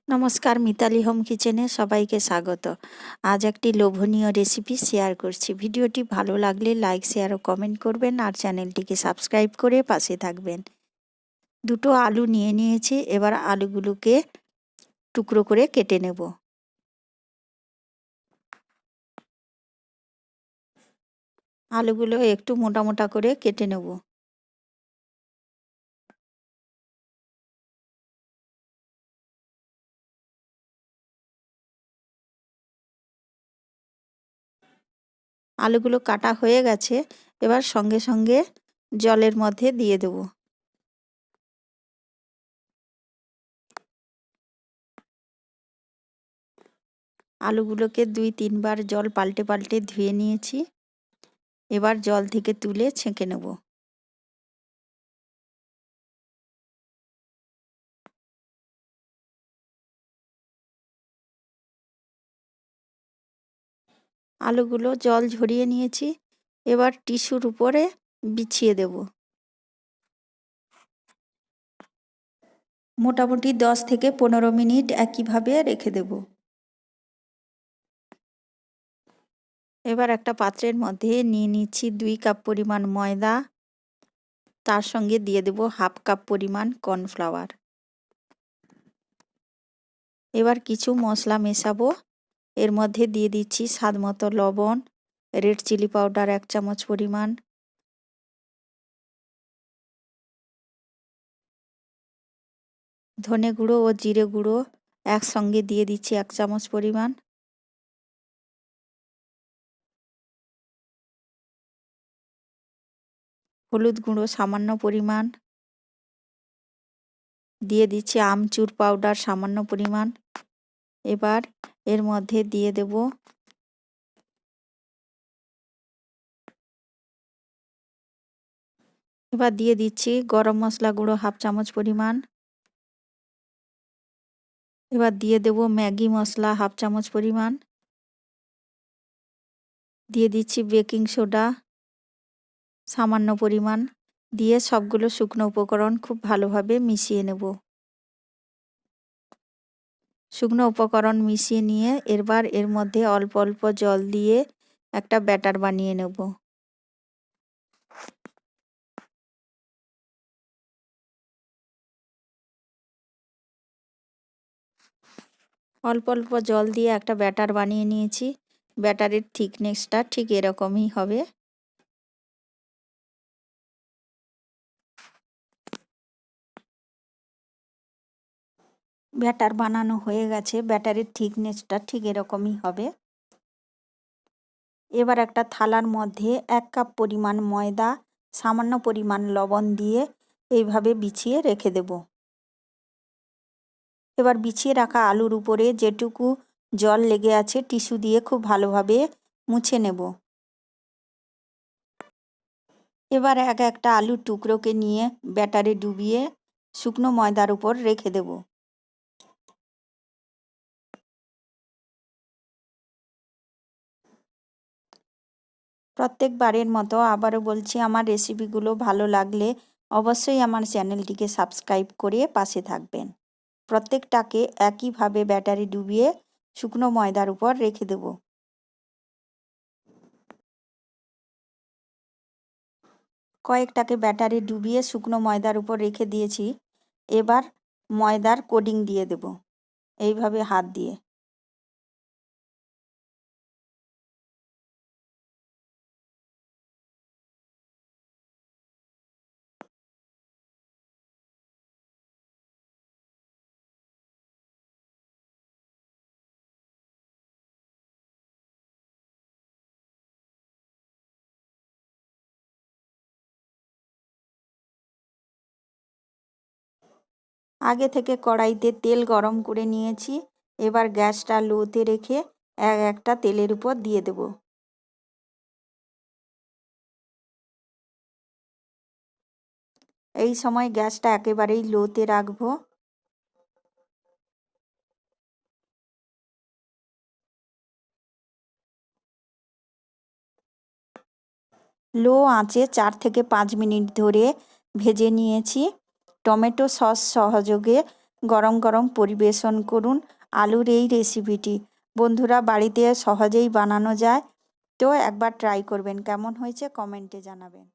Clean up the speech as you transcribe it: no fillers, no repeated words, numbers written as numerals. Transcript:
নমস্কার, মিতালি হোম কিচেনে সবাইকে স্বাগত। আজ একটি লোভনীয় রেসিপি শেয়ার করছি। ভিডিওটি ভালো লাগলে লাইক, শেয়ার ও কমেন্ট করবেন আর চ্যানেলটিকে সাবস্ক্রাইব করে পাশে থাকবেন। দুটো আলু নিয়ে নিয়েছি, এবার আলুগুলোকে টুকরো করে কেটে নেব। আলুগুলো একটু মোটা মোটা করে কেটে নেব। আলুগুলো কাটা হয়ে গেছে, এবার সঙ্গে সঙ্গে জলের মধ্যে দিয়ে দেব। আলুগুলোকে 2-3 বার জল পাল্টে পাল্টে ধুয়ে নিয়েছি, এবার জল থেকে তুলে ছেঁকে নেব। আলুগুলো জল ঝরিয়ে নিয়েছি, এবার টিস্যুর উপরে বিছিয়ে দেব। মোটামুটি 10 থেকে 15 মিনিট একইভাবে রেখে দেব। এবার একটা পাত্রের মধ্যে নিয়ে নিচ্ছি 2 কাপ পরিমাণ ময়দা, তার সঙ্গে দিয়ে দেব হাফ কাপ পরিমাণ কর্নফ্লাওয়ার। এবার কিছু মশলা মেশাবো। এর মধ্যে দিয়ে দিচ্ছি স্বাদমতো লবণ, রেড চিলি পাউডার 1 চামচ পরিমাণ, ধনে গুঁড়ো ও জিরে গুঁড়ো একসঙ্গে দিয়ে দিচ্ছি 1 চামচ পরিমাণ, হলুদ গুঁড়ো সামান্য পরিমাণ, দিয়ে দিচ্ছি আমচুর পাউডার সামান্য পরিমাণ। এবার এর মধ্যে দিয়ে দেব গরম মশলা গুঁড়ো 1/2 চামচ পরিমাণ। এবার দিয়ে দেব ম্যাগি মশলা 1/2 চামচ পরিমাণ। দিয়ে দিচ্ছি বেকিং সোডা সামান্য পরিমাণ। দিয়ে সবগুলো শুকনো উপকরণ খুব ভালোভাবে মিশিয়ে নেব। শুকনো উপকরণ মিশিয়ে নিয়ে এবার এর মধ্যে অল্প অল্প জল দিয়ে একটা ব্যাটার বানিয়ে নেব। অল্প অল্প জল দিয়ে একটা ব্যাটার বানিয়ে নিয়েছি। ব্যাটারের থিকনেসটা ঠিক এরকমই হবে। ব্যাটার বানানো হয়ে গেছে, ব্যাটারের থিকনেসটা ঠিক এরকমই হবে। এবার একটা থালার মধ্যে 1 কাপ পরিমাণ ময়দা, সামান্য পরিমাণ লবণ দিয়ে এইভাবে বিছিয়ে রেখে দেব। এবার বিছিয়ে রাখা আলুর উপরে যেটুকু জল লেগে আছে টিস্যু দিয়ে খুব ভালোভাবে মুছে নেব। এবার একটা আলুর টুকরোকে নিয়ে ব্যাটারে ডুবিয়ে শুকনো ময়দার উপর রেখে দেব। প্রত্যেকবারের মতো আবারও বলছি, আমার রেসিপিগুলো ভালো লাগলে অবশ্যই আমার চ্যানেলটিকে সাবস্ক্রাইব করে পাশে থাকবেন। প্রত্যেকটাকে একইভাবে ব্যাটারে ডুবিয়ে শুকনো ময়দার উপর রেখে দেব। কয়েকটাকে ব্যাটারে ডুবিয়ে শুকনো ময়দার উপর রেখে দিয়েছি। এবার ময়দার কোডিং দিয়ে দেব এইভাবে হাত দিয়ে। আগে থেকে কড়াইতে তেল গরম করে নিয়েছি। এবার গ্যাসটা লোতে রেখে একটা তেলের উপর দিয়ে দেব। এই সময় গ্যাসটা একেবারেই লোতে রাখবো। লো আঁচে 4 থেকে 5 মিনিট ধরে ভেজে নিয়েছি। টমেটো সস সহযোগে গরম গরম পরিবেশন করুন আলুর এই রেসিপিটি। বন্ধুরা, বাড়িতে সহজেই বানানো যায়, তো একবার ট্রাই করবেন। কেমন হয়েছে কমেন্টে জানাবেন।